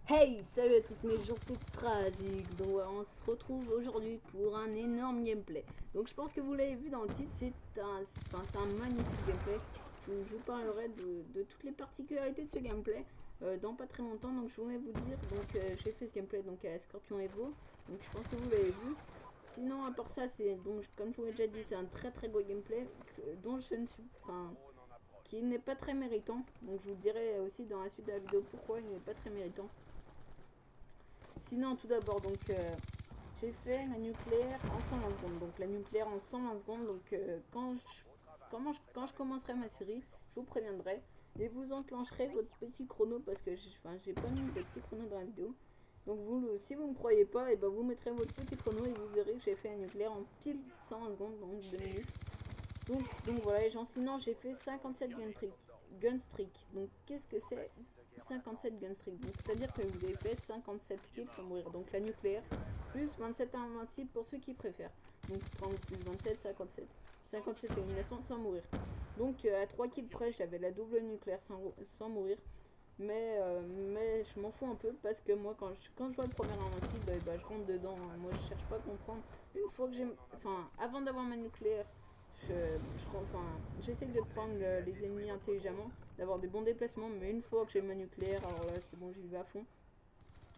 Hey, salut à tous mes jours, c'est tragique. Donc voilà, on se retrouve aujourd'hui pour un énorme gameplay. Donc je pense que vous l'avez vu dans le titre, c'est un magnifique gameplay. Je vous parlerai de toutes les particularités de ce gameplay dans pas très longtemps. Donc je voulais vous dire, j'ai fait ce gameplay donc à Scorpion Evo. Donc je pense que vous l'avez vu. Sinon à part ça, c'est donc comme je vous l'ai déjà dit, c'est un très très beau gameplay dont je ne suis, qui n'est pas très méritant. Donc je vous dirai aussi dans la suite de la vidéo pourquoi il n'est pas très méritant. Sinon, tout d'abord, j'ai fait la nucléaire en 120 secondes. Donc, la nucléaire en 120 secondes. Quand je commencerai ma série, je vous préviendrai et vous enclencherez votre petit chrono parce que j'ai pas mis de petit chrono dans la vidéo. Donc, si vous ne me croyez pas, et ben vous mettrez votre petit chrono et vous verrez que j'ai fait la nucléaire en pile 120 secondes, donc 2 minutes. Donc voilà, sinon j'ai fait 57 gun streak. Donc qu'est-ce que c'est 57 gun streak? C'est-à-dire que vous avez fait 57 kills sans mourir. Donc la nucléaire, plus 27 invincibles pour ceux qui préfèrent. Donc 30 plus 27, 57. 57 éliminations sans mourir. Donc à 3 kills près, j'avais la double nucléaire sans mourir. Mais je m'en fous un peu parce que moi quand je vois le premier invincible, bah, je rentre dedans. Moi je cherche pas à comprendre. Une fois que j'ai. Enfin, avant d'avoir ma nucléaire, j'essaie de prendre les ennemis intelligemment, d'avoir des bons déplacements, mais une fois que j'ai ma nucléaire, alors là c'est bon, j'y vais à fond.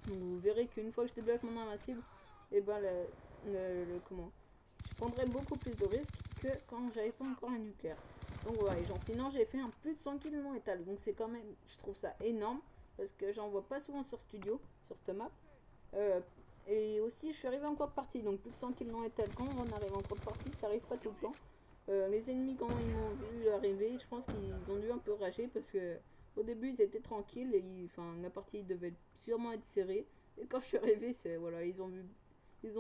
Donc vous verrez qu'une fois que je débloque mon invincible, et ben comment je prendrai beaucoup plus de risques que quand j'avais pas encore la nucléaire. Donc voilà, sinon j'ai fait un plus de 100 kills non étal, donc c'est quand même, je trouve ça énorme, parce que j'en vois pas souvent sur Studio, sur cette map. Euh, et aussi, je suis arrivé en cours de partie, donc plus de 100 kills non étal. Quand on arrive en cours de partie, ça arrive pas tout le temps. Les ennemis, quand ils m'ont vu arriver, je pense qu'ils ont dû un peu rager parce que au début ils étaient tranquilles et la partie devait sûrement être serrée. Et quand je suis arrivé, voilà, ils ont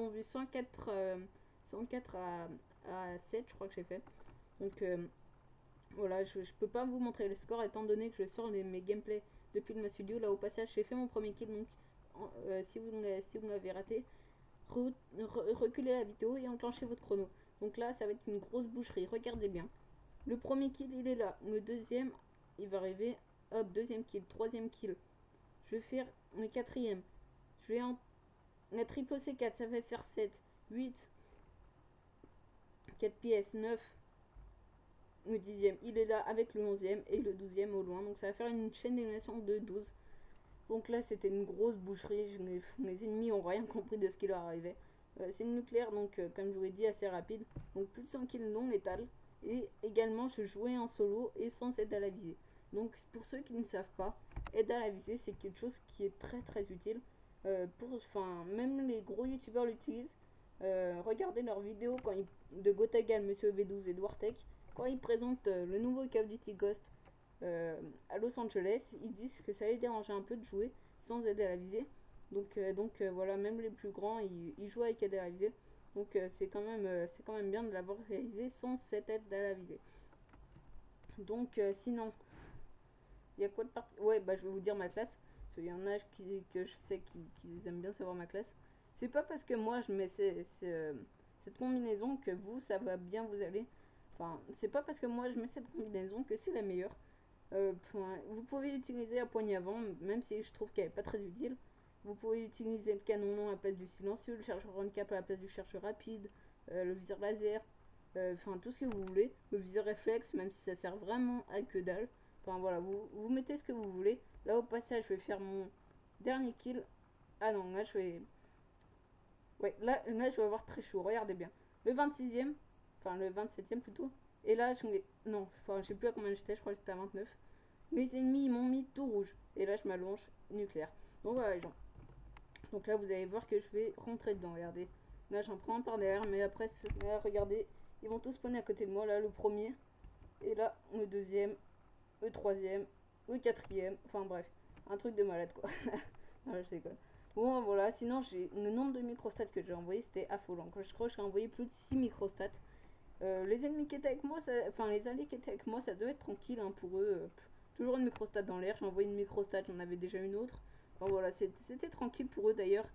vu 104, 104 à 7, je crois que j'ai fait. Donc voilà, je peux pas vous montrer le score étant donné que je sors mes gameplays depuis le studio. Là au passage, j'ai fait mon premier kill, donc si vous l'avez raté, reculez la vidéo et enclenchez votre chrono. Donc là, ça va être une grosse boucherie. Regardez bien. Le premier kill, il est là. Le deuxième, il va arriver. Hop, deuxième kill, troisième kill. Je vais faire le quatrième. Je vais en. La triple C4, ça va faire 7, 8, 4 pièces, 9. Le dixième, il est là avec le onzième et le douzième au loin. Donc ça va faire une chaîne d'élimination de 12. Donc là, c'était une grosse boucherie. Mes ennemis ont rien compris de ce qui leur arrivait. C'est une nucléaire, donc comme je vous l'ai dit, assez rapide. Donc plus de 100 kills non létal. Et également, je jouais en solo et sans aide à la visée. Donc pour ceux qui ne savent pas, aide à la visée, c'est quelque chose qui est très très utile. Même les gros youtubeurs l'utilisent. Regardez leurs vidéos de Gotagal, Monsieur V12 et Dwartech, quand ils présentent le nouveau Call of Duty Ghost à Los Angeles, ils disent que ça les dérangeait un peu de jouer sans aider à la visée. Voilà, même les plus grands, ils jouent avec aide à la visée. Donc c'est quand même bien de l'avoir réalisé sans cette aide à la visée. Donc sinon, il y a quoi de partie? Ouais, bah je vais vous dire ma classe. Parce qu'il y en a que je sais qui aiment bien savoir ma classe. C'est pas parce que moi je mets cette combinaison que vous, ça va bien vous aller. Enfin, c'est pas parce que moi je mets cette combinaison que c'est la meilleure. Vous pouvez utiliser la poignée avant, même si je trouve qu'elle n'est pas très utile. Vous pouvez utiliser le canon long à la place du silencieux, le chargeur handicap à la place du chargeur rapide, le viseur laser, tout ce que vous voulez. Le viseur réflexe, même si ça sert vraiment à que dalle. Enfin voilà, vous mettez ce que vous voulez. Là au passage, je vais faire mon dernier kill. Ah non, là je vais. Ouais, là je vais avoir très chaud, regardez bien. Le 26e, enfin le 27e plutôt. Et là, non, enfin je sais plus à combien j'étais, je crois que j'étais à 29. Mes ennemis ils m'ont mis tout rouge. Et là je m'allonge, nucléaire. Donc voilà les gens. Donc là vous allez voir que je vais rentrer dedans, regardez. Là j'en prends un par derrière, mais après, là, regardez, ils vont tous spawner à côté de moi. Là le premier, et là le deuxième, le troisième, le quatrième. Enfin bref, un truc de malade quoi. Non, je déconne. Bon voilà, sinon le nombre de microstats que j'ai envoyé c'était affolant. Je crois que j'ai envoyé plus de 6 microstats. Les ennemis qui étaient avec moi, les alliés qui étaient avec moi, ça devait être tranquille hein, pour eux. Toujours une microstat dans l'air, j'ai envoyé une microstat, j'en avais déjà une autre. Bon voilà, c'était tranquille pour eux d'ailleurs.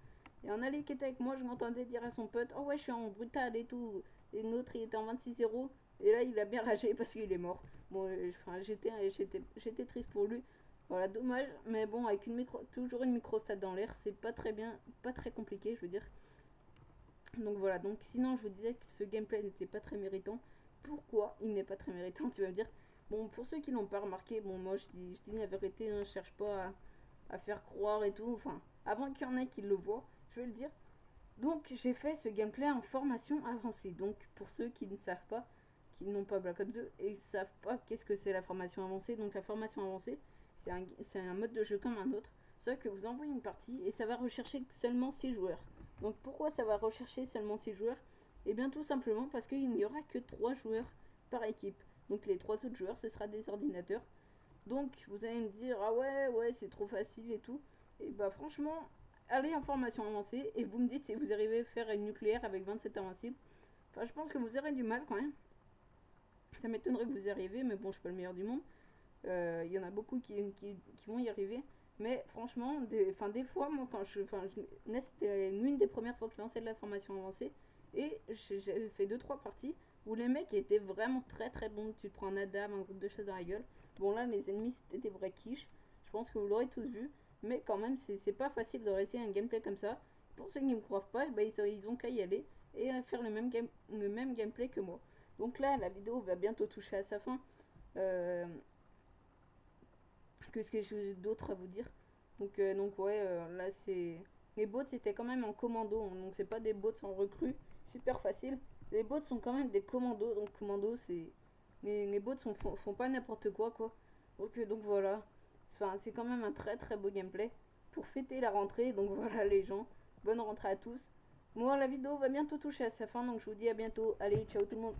Et un allié qui était avec moi, je m'entendais dire à son pote, oh ouais, je suis en brutal et tout. Et l'autre, il était en 26-0. Et là, il a bien ragé parce qu'il est mort. Bon, j'étais triste pour lui. Voilà, dommage, mais bon, avec toujours une microstat dans l'air, c'est pas très bien, pas très compliqué, je veux dire. Donc voilà, donc sinon je vous disais que ce gameplay n'était pas très méritant. Pourquoi il n'est pas très méritant, tu vas me dire. Bon, pour ceux qui l'ont pas remarqué, bon, moi je dis la vérité, hein, je cherche pas à faire croire et tout. Enfin, avant qu'il y en ait qui le voient, je vais le dire. Donc j'ai fait ce gameplay en formation avancée. Donc pour ceux qui ne savent pas, qui n'ont pas Black Ops 2 et qui ne savent pas qu'est-ce que c'est la formation avancée, donc la formation avancée, c'est un mode de jeu comme un autre. C'est que vous envoyez une partie et ça va rechercher seulement 6 joueurs. Donc pourquoi ça va rechercher seulement 6 joueurs? Eh bien tout simplement parce qu'il n'y aura que 3 joueurs par équipe. Donc les 3 autres joueurs, ce sera des ordinateurs. Donc vous allez me dire, ah ouais, c'est trop facile et tout. Et bah franchement, allez en formation avancée et vous me dites si vous arrivez à faire une nucléaire avec 27 invincibles. Enfin, je pense que vous aurez du mal quand même. Ça m'étonnerait que vous y arriviez, mais bon, je suis pas le meilleur du monde. Il y en a beaucoup qui vont y arriver. Mais franchement, des fois, moi, c'était l'une des premières fois que je lançais de la formation avancée. Et j'avais fait 2-3 parties où les mecs étaient vraiment très très bons. Tu te prends un Adam, un groupe de chasse dans la gueule. Bon, là, les ennemis, c'était des vrais quiches. Je pense que vous l'aurez tous vu. Mais quand même, c'est pas facile de réussir un gameplay comme ça. Pour ceux qui ne me croient pas, ils ont qu'à y aller et à faire le même gameplay que moi. Donc là, la vidéo va bientôt toucher à sa fin. Euh, Qu'est-ce que j'ai d'autre à vous dire? Donc ouais, là c'est. Les bots c'était quand même en commando, hein, donc c'est pas des bots en recrue, super facile. Les bots sont quand même des commandos, donc commando c'est. Les bots font pas n'importe quoi. Donc voilà. Enfin, c'est quand même un très très beau gameplay pour fêter la rentrée, donc voilà les gens. Bonne rentrée à tous. Moi la vidéo va bientôt toucher à sa fin, donc je vous dis à bientôt. Allez, ciao tout le monde.